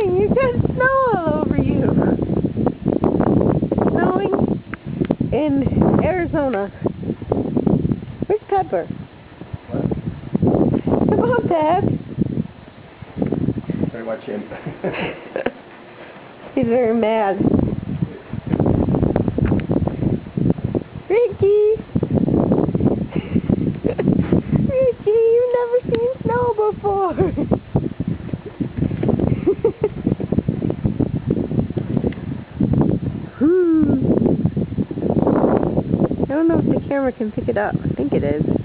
snowing. You got snow all over you. It's snowing in Arizona. Where's Pepper? What? Come on, Pep. Very much him. He's very mad. Ricky! Ricky, you've never seen snow before! I don't know if the camera can pick it up. I think it is.